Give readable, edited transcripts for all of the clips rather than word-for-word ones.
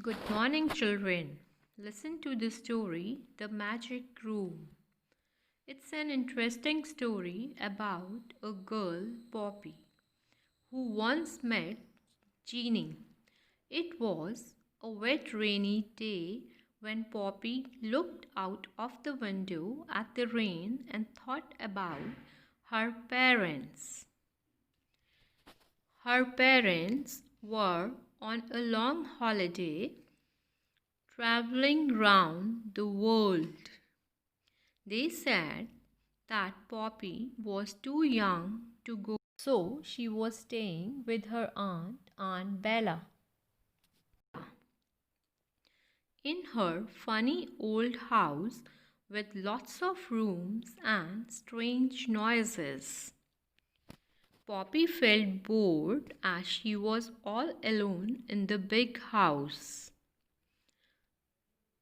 Good morning, children. Listen to the story, The Magic Room. It's an interesting story about a girl, Poppy, who once met Jeannie. It was a wet, rainy day when Poppy looked out of the window at the rain and thought about her parents. Her parents were on a long holiday traveling round the world. They said that Poppy was too young to go, so she was staying with her Aunt Bella, in her funny old house with lots of rooms and strange noises. Poppy felt bored as she was all alone in the big house.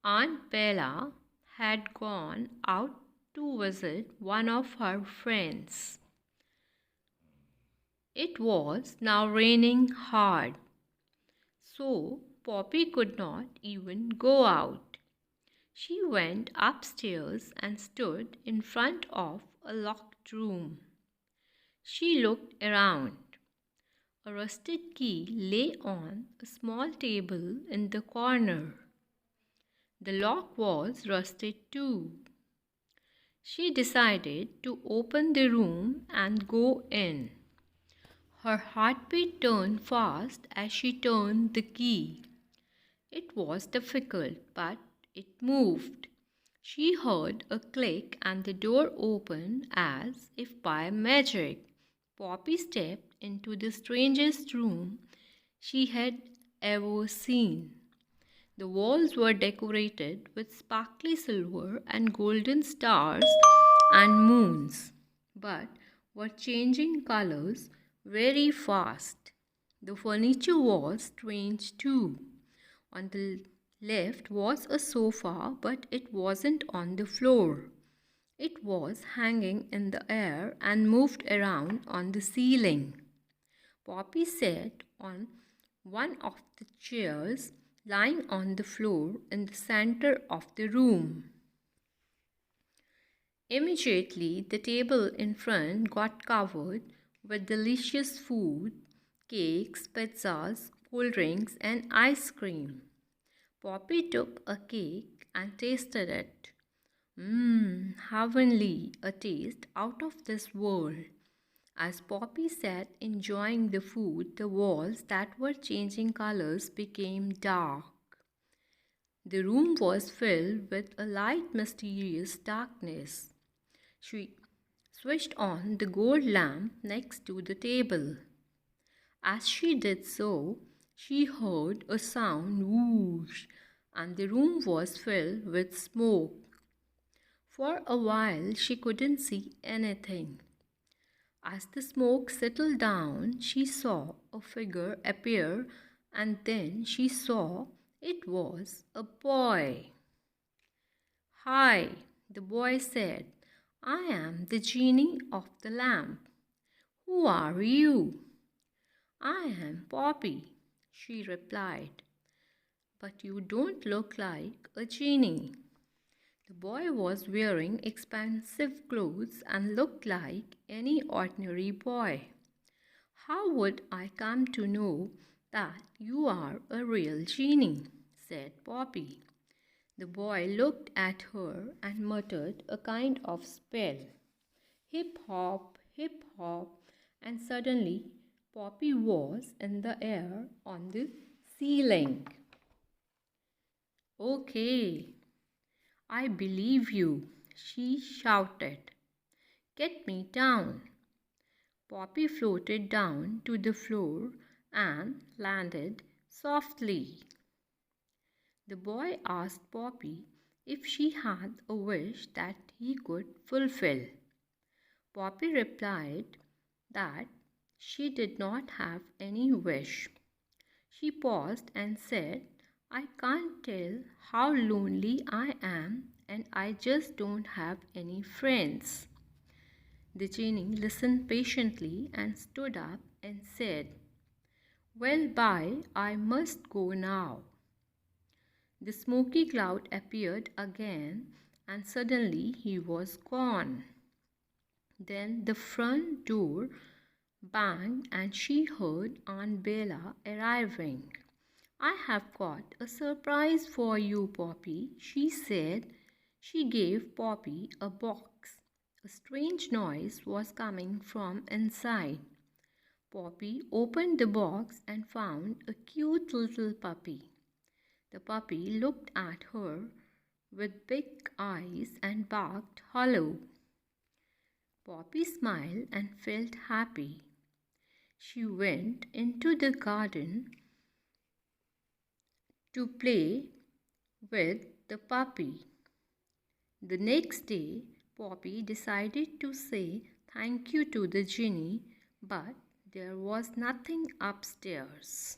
Aunt Bella had gone out to visit one of her friends. It was now raining hard, so Poppy could not even go out. She went upstairs and stood in front of a locked room. She looked around. A rusted key lay on a small table in the corner. The lock was rusted too. She decided to open the room and go in. Her heartbeat turned fast as she turned the key. It was difficult, but it moved. She heard a click and the door opened as if by magic. Poppy stepped into the strangest room she had ever seen. The walls were decorated with sparkly silver and golden stars and moons, but were changing colors very fast. The furniture was strange too. On the left was a sofa, but it wasn't on the floor. It was hanging in the air and moved around on the ceiling. Poppy sat on one of the chairs lying on the floor in the center of the room. Immediately, the table in front got covered with delicious food, cakes, pizzas, cold drinks, and ice cream. Poppy took a cake and tasted it. Heavenly, a taste out of this world. As Poppy sat enjoying the food, the walls that were changing colors became dark. The room was filled with a light, mysterious darkness. She switched on the gold lamp next to the table. As she did so, she heard a sound whoosh, and the room was filled with smoke. For a while, she couldn't see anything. As the smoke settled down, she saw a figure appear, and then she saw it was a boy. "Hi," the boy said. "I am the genie of the lamp. Who are you?" "I am Poppy," she replied. "But you don't look like a genie." The boy was wearing expensive clothes and looked like any ordinary boy. "How would I come to know that you are a real genie?" said Poppy. The boy looked at her and muttered a kind of spell. Hip hop, and suddenly Poppy was in the air on the ceiling. "Okay, I believe you," she shouted. "Get me down." Poppy floated down to the floor and landed softly. The boy asked Poppy if she had a wish that he could fulfill. Poppy replied that she did not have any wish. She paused and said, "I can't tell how lonely I am, and I just don't have any friends." The genie listened patiently and stood up and said, "Well, bye, I must go now." The smoky cloud appeared again, and suddenly he was gone. Then the front door banged and she heard Aunt Bella arriving. "I have got a surprise for you, Poppy," she said. She gave Poppy a box. A strange noise was coming from inside. Poppy opened the box and found a cute little puppy. The puppy looked at her with big eyes and barked hollow. Poppy smiled and felt happy. She went into the garden to play with the puppy. The next day, Poppy decided to say thank you to the genie, but there was nothing upstairs.